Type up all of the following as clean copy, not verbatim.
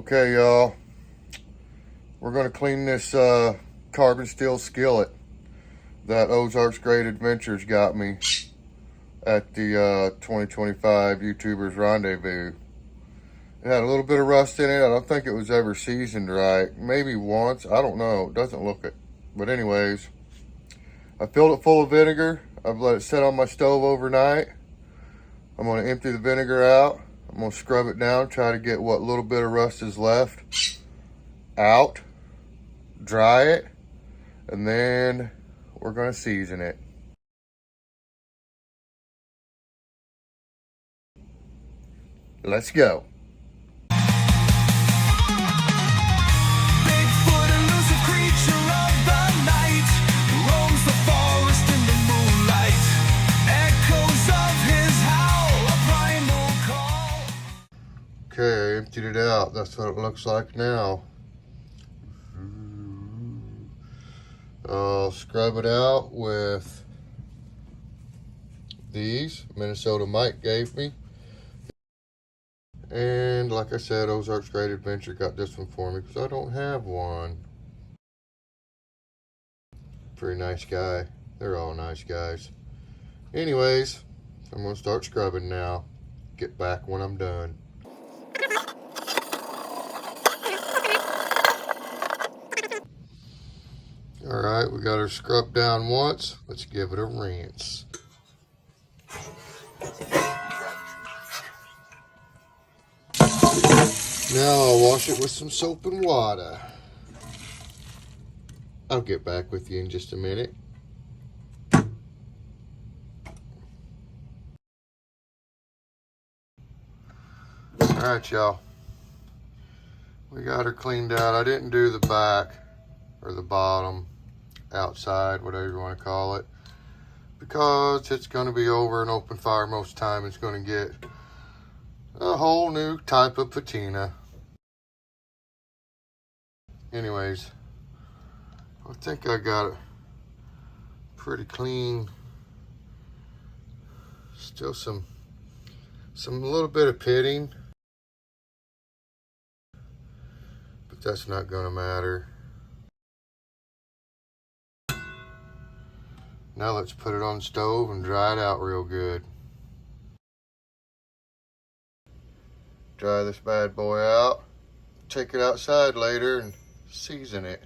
Okay, y'all, we're going to clean this carbon steel skillet that Ozark's Great Adventures got me at the 2025 YouTubers Rendezvous. It had a little bit of rust in it. I don't think it was ever seasoned right. Maybe once. I don't know. It doesn't look it. But anyways, I filled it full of vinegar. I've let it sit on my stove overnight. I'm going to empty the vinegar out. I'm going to scrub it down, try to get what little bit of rust is left out, dry it, and then we're going to season it. Let's go. Okay, I emptied it out. That's what it looks like now. I'll scrub it out with these Minnesota Mike gave me. And like I said, Ozark's Great Adventure got this one for me because I don't have one. Pretty nice guy. They're all nice guys. Anyways, I'm going to start scrubbing now. Get back when I'm done. Alright, we got her scrubbed down once. Let's give it a rinse. Now I'll wash it with some soap and water. I'll get back with you in just a minute. Alright, y'all. We got her cleaned out. I didn't do the back or the bottom, outside, whatever you want to call it, because it's going to be over an open fire most of the time. It's going to get a whole new type of patina. Anyways, I think I got it pretty clean. Still some little bit of pitting, but that's not going to matter. Now let's put it on the stove and dry it out real good. Dry this bad boy out. Take it outside later and season it.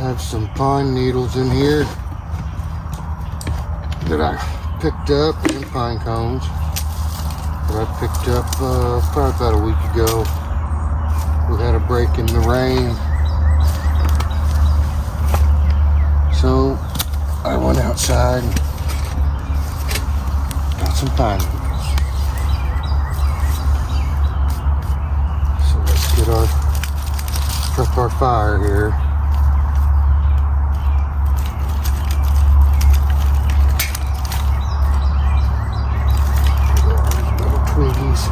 Have some pine needles in here that I picked up, and pine cones that I picked up probably about a week ago. We had a break in the rain, so I went outside and Got some pine needles. So let's get prep our fire here. Little twiggies.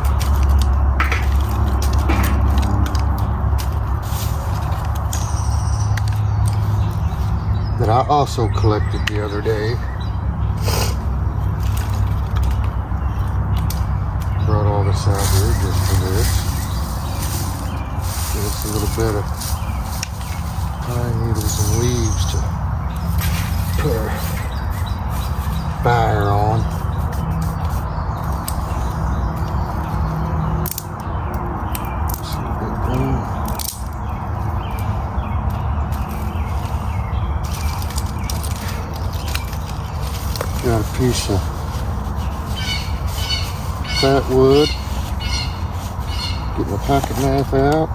That I also collected the other day. Brought all this out here just for this. Give us a little bit of pine needles and leaves to put our fire on. See a big one. Got a piece of fat wood. Get my pocket knife out.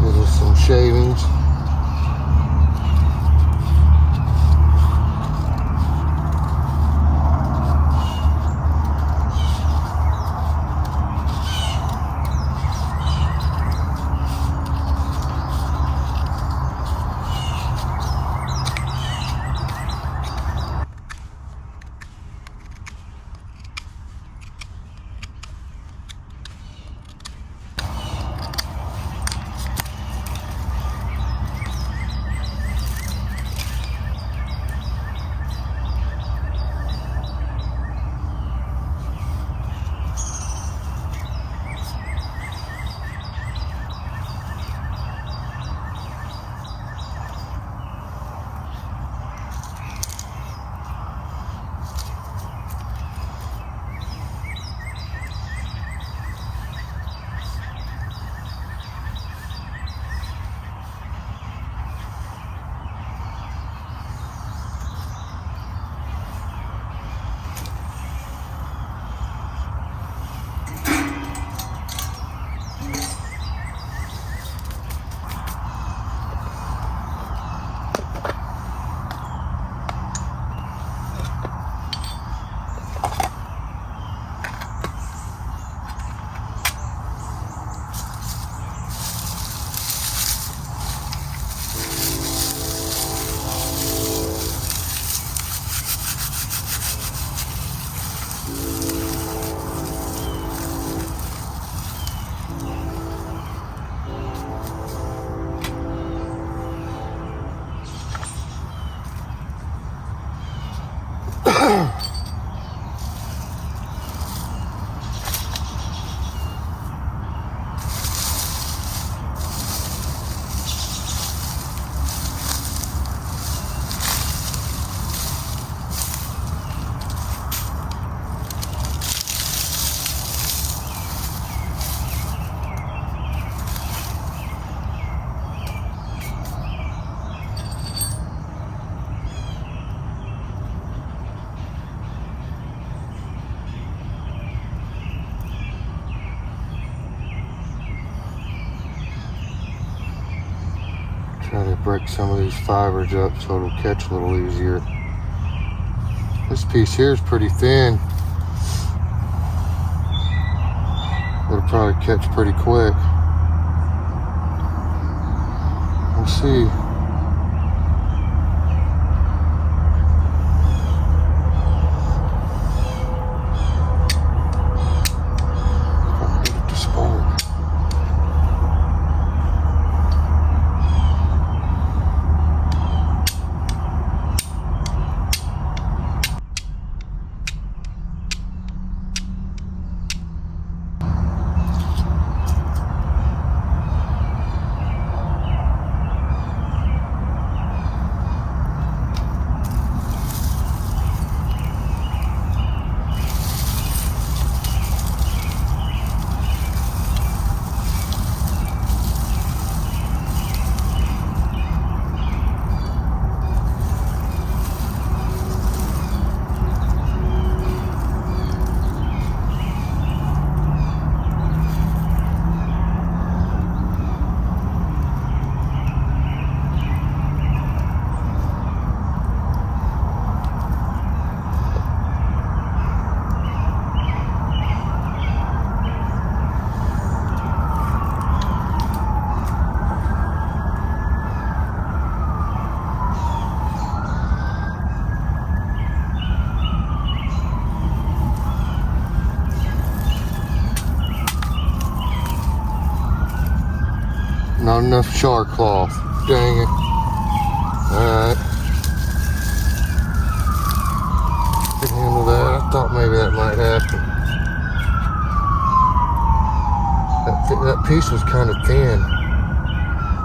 Little some shavings. Try to break some of these fibers up so it'll catch a little easier. This piece here is pretty thin. It'll probably catch pretty quick. We'll see. Not enough char cloth. Dang it. Alright. Can handle that. I thought maybe that might happen. That piece was kind of thin.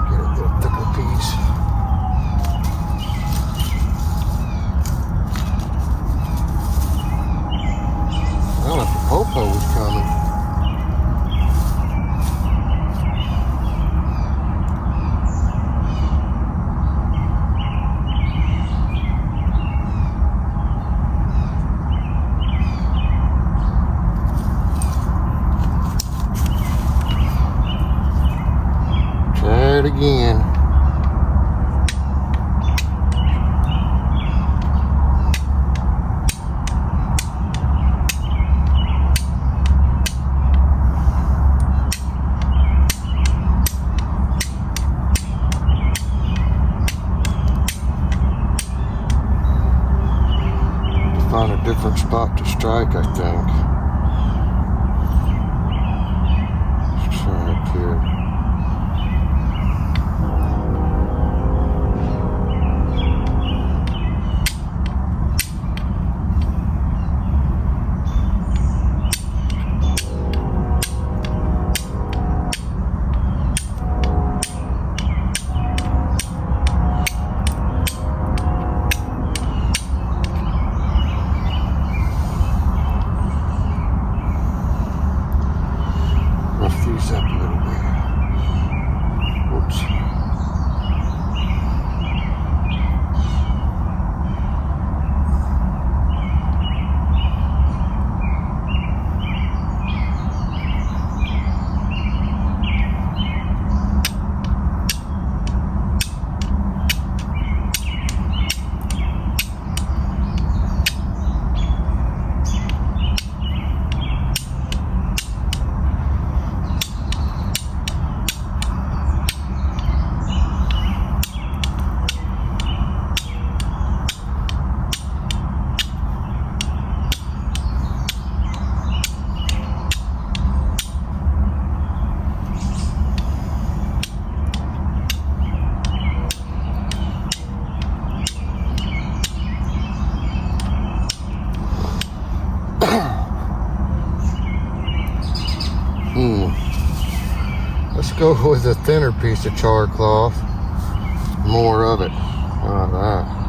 Get a little thicker piece. I don't know if the popo was coming. Try it again. Find a different spot to strike, I think. Let's try up here. Rough these up a little bit. Whoops. Let's go with a thinner piece of char cloth. More of it. How about that?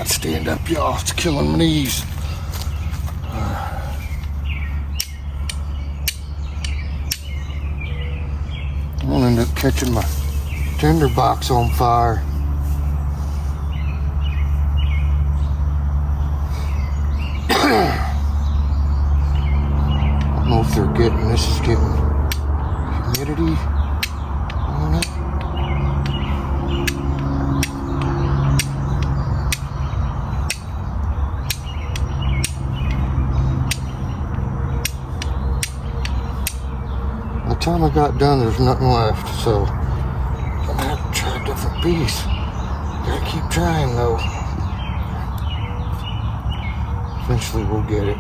Stand up, y'all. It's killing my knees. I'm gonna end up catching my tinder box on fire. I don't know if they're getting, this is getting humidity on it. By the time I got done, there's nothing left, so I'm gonna have to try a different piece. Gotta keep trying though. Eventually we'll get it.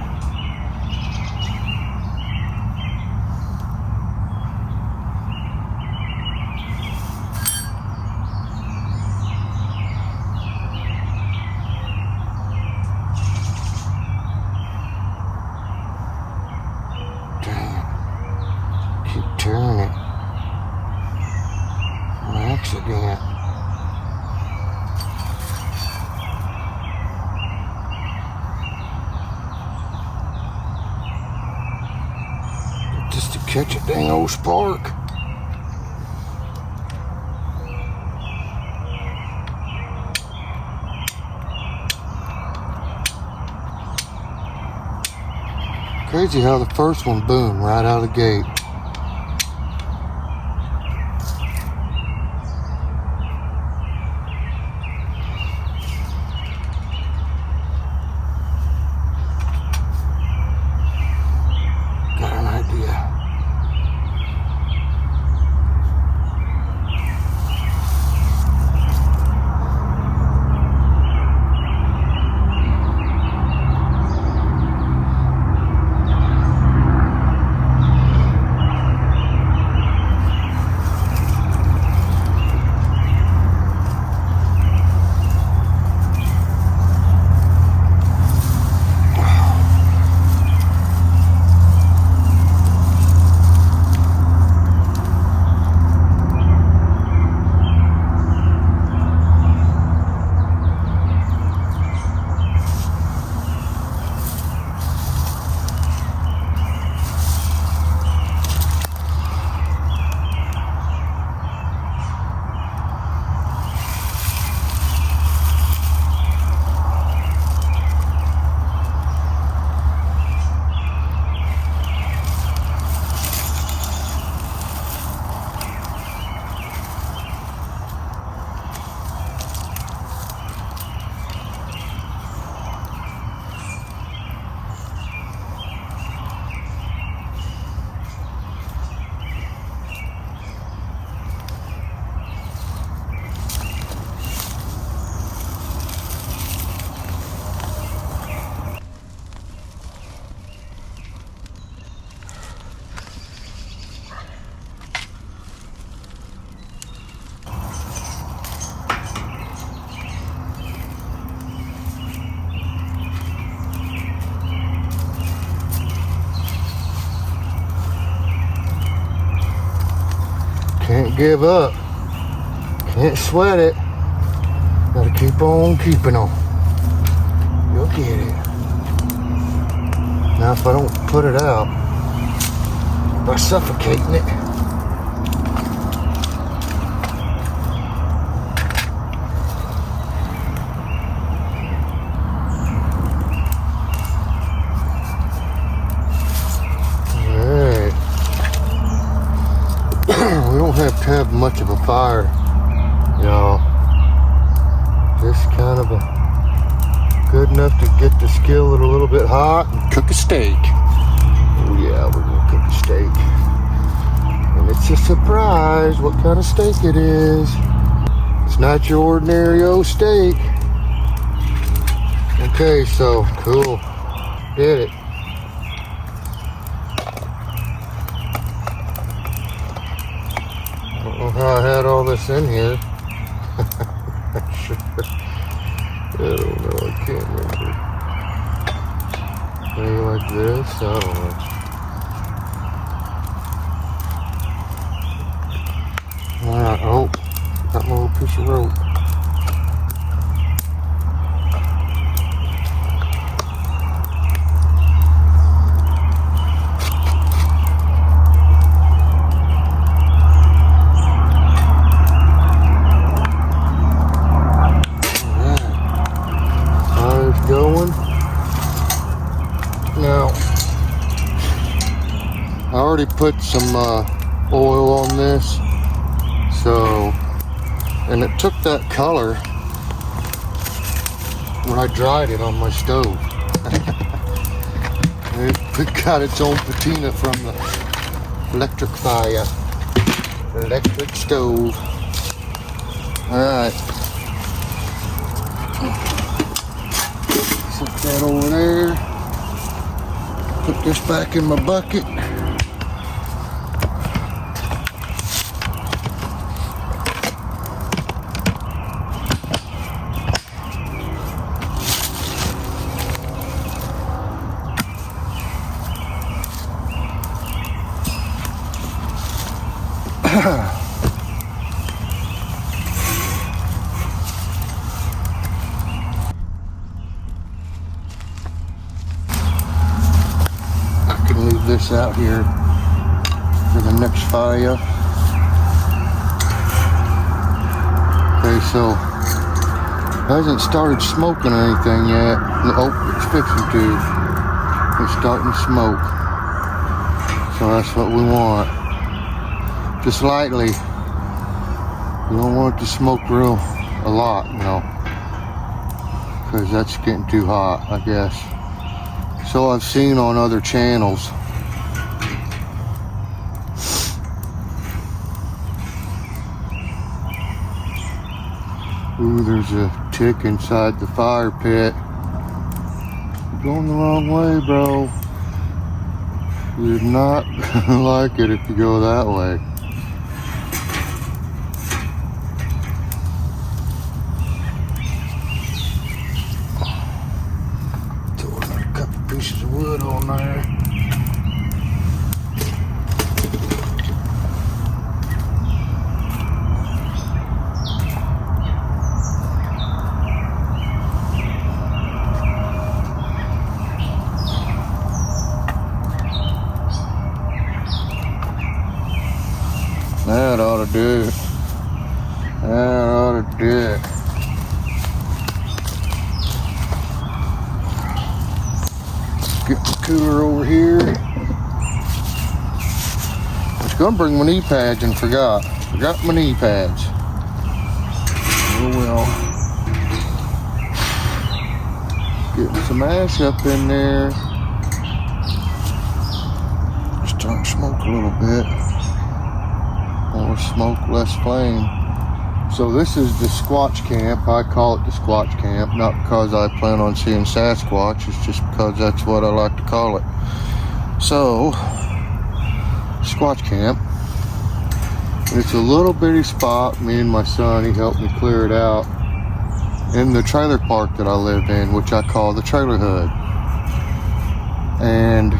Turn it on accident. Just to catch a dang old spark. Crazy how the first one boomed right out of the gate. Got an idea. Can't give up. Can't sweat it. Gotta keep on keeping on. You'll get it. Now if I don't put it out by suffocating it, we don't have to have much of a fire, y'all. Just kind of good enough to get the skillet a little bit hot and cook a steak. Oh yeah, we're gonna cook a steak. And it's a surprise what kind of steak it is. It's not your ordinary old steak. Okay, so cool. Did it. I don't know how I had all this in here. Sure. I don't know, I can't remember. Maybe like this, I don't know. Alright, oh, got my little piece of rope. Going now. I already put some oil on this, so, and it took that color when I dried it on my stove. It got its own patina from the electric fire, electric stove. All right. Set that over there. Put this back in my bucket. This out here for the next fire. Okay, so it hasn't started smoking or anything yet. Oh, it's fixing to. It's starting to smoke. So that's what we want. Just lightly. You don't want it to smoke a lot, you know, because that's getting too hot, I guess. So I've seen on other channels. Ooh, there's a tick inside the fire pit. You're going the wrong way, bro. You're not gonna like it if you go that way. Throw another couple pieces of wood on there. That ought to do it. That ought to do it. Get the cooler over here. I was gonna bring my knee pads and forgot. Forgot my knee pads. Oh well. Getting some ash up in there. Starting to smoke a little bit. More smoke, less flame. So this is the Squatch camp. I call it the Squatch camp, not because I plan on seeing Sasquatch, it's just because that's what I like to call it. So, Squatch camp. It's a little bitty spot. Me and my son, he helped me clear it out in the trailer park that I live in, which I call the trailer hood. And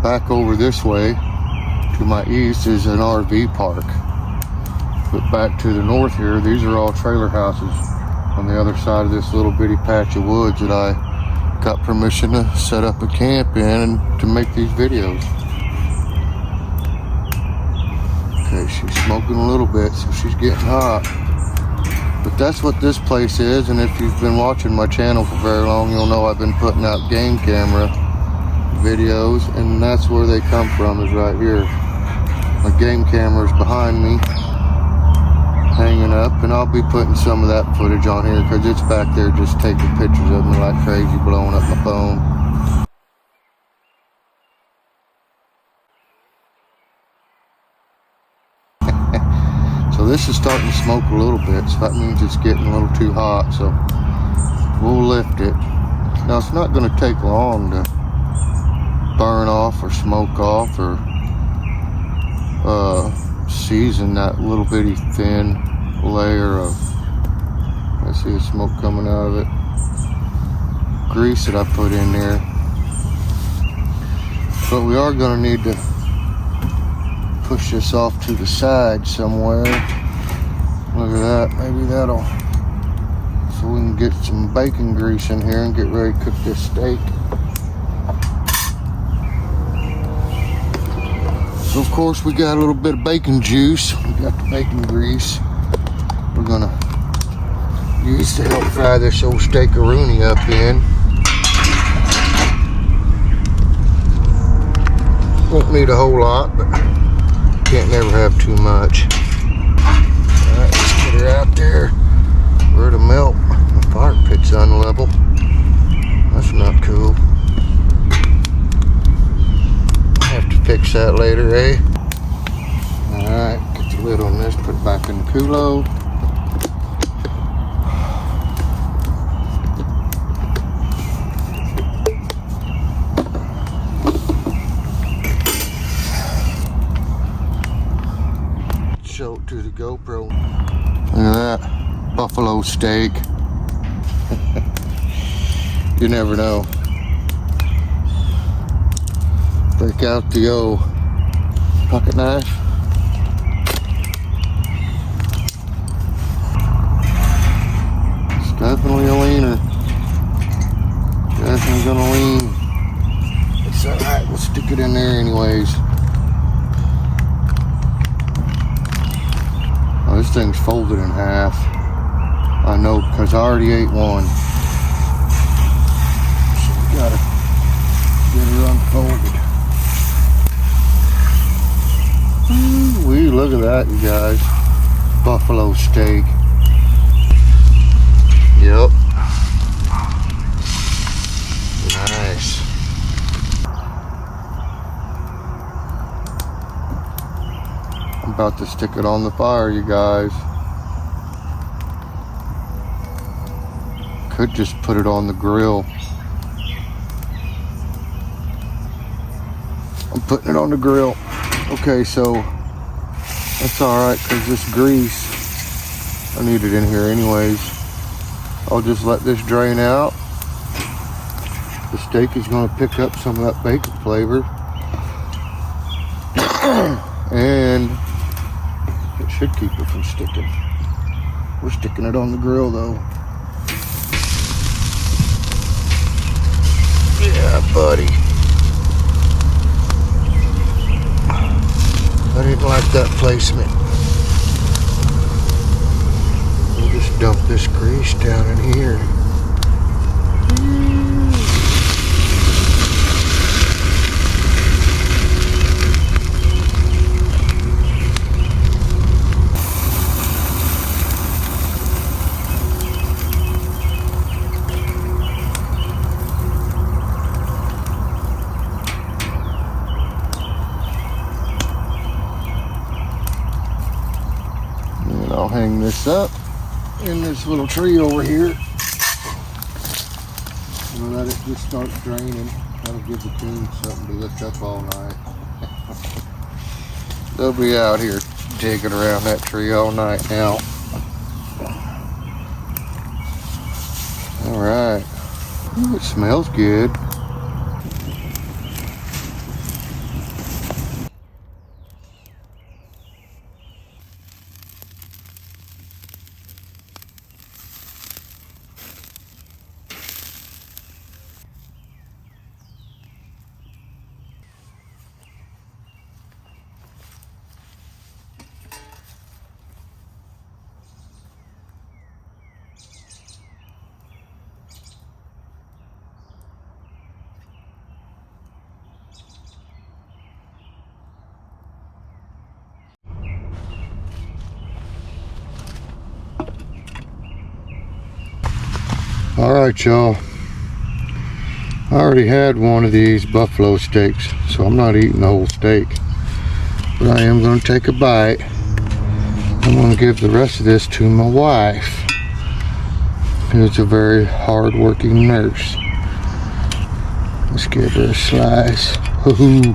back over this way to my east is an RV park. But back to the north here, these are all trailer houses on the other side of this little bitty patch of woods that I got permission to set up a camp in and to make these videos. Okay, she's smoking a little bit, so she's getting hot. But that's what this place is, and if you've been watching my channel for very long, you'll know I've been putting out game camera videos, and that's where they come from, is right here. My game camera's behind me, hanging up, and I'll be putting some of that footage on here because it's back there just taking pictures of me like crazy, blowing up my phone. So this is starting to smoke a little bit, so that means it's getting a little too hot, so we'll lift it. Now it's not going to take long to burn off or smoke off or season that little bitty thin layer of, I see the smoke coming out of it, grease that I put in there. But we are going to need to push this off to the side somewhere. Look at that, maybe that'll, so we can get some bacon grease in here and get ready to cook this steak. So of course we got a little bit of bacon juice. We got the bacon grease. We're gonna use to help fry this old steak-a-rooney up in. Won't need a whole lot, but can't never have too much. Alright, let's get her out there. Where to melt. The fire pit's unlevel. That's not cool. Have to fix that later, eh? Alright, get the lid on this, put it back in the culo. Show it to the GoPro. Look at that, buffalo steak. You never know. Break out the old pocket knife. It's definitely a leaner. Definitely gonna lean. It's alright, we'll stick it in there anyways. Oh, this thing's folded in half. I know because I already ate one. So we gotta folded. Ooh, look at that, you guys. Buffalo steak. Yep. Nice. I'm about to stick it on the fire, you guys. Could just put it on the grill. I'm putting it on the grill. Okay, so that's alright, because this grease, I need it in here anyways. I'll just let this drain out. The steak is going to pick up some of that bacon flavor. And it should keep it from sticking. We're sticking it on the grill though. Yeah, buddy. I didn't like that placement. We'll just dump this grease down in here. And I'll hang this up in this little tree over here. And let it just start draining. That'll give the coons something to lift up all night. They'll be out here digging around that tree all night now. All right. Ooh, it smells good. All right, y'all. I already had one of these buffalo steaks, so I'm not eating the whole steak. But I am going to take a bite. I'm going to give the rest of this to my wife, who's a very hard-working nurse. Let's give her a slice. Ooh.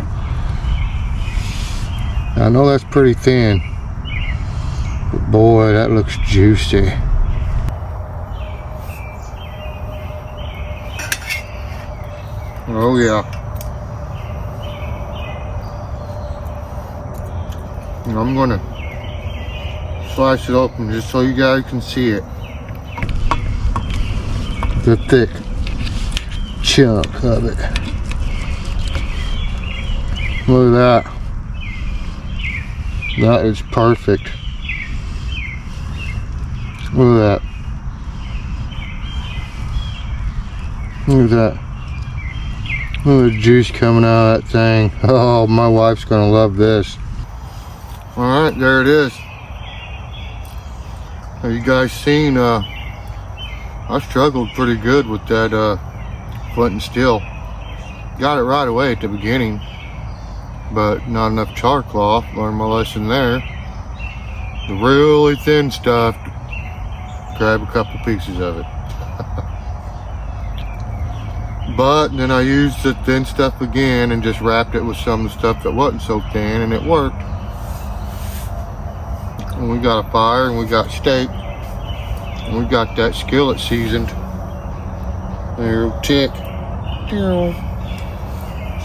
I know that's pretty thin, but boy, that looks juicy. Oh yeah. And I'm gonna slice it open just so you guys can see it. The thick chunk of it. Look at that. That is perfect. Look at that. Look at that. Look at the juice coming out of that thing. Oh, my wife's gonna love this. All right, there it is. Have you guys seen, I struggled pretty good with that flint and steel. Got it right away at the beginning, but not enough char cloth. Learned my lesson there. The really thin stuff, grab a couple pieces of it. But then I used the thin stuff again and just wrapped it with some of the stuff that wasn't so thin, and it worked. And we got a fire and we got steak. And we got that skillet seasoned. There, tick.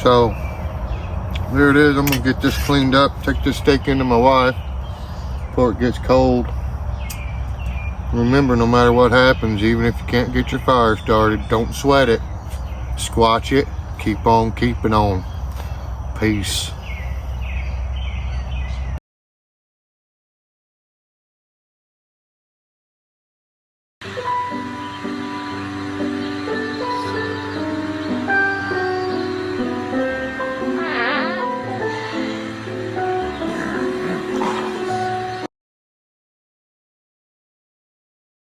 So, there it is. I'm gonna get this cleaned up, take this steak into my wife before it gets cold. Remember, no matter what happens, even if you can't get your fire started, don't sweat it. Squatch it, keep on keeping on. Peace.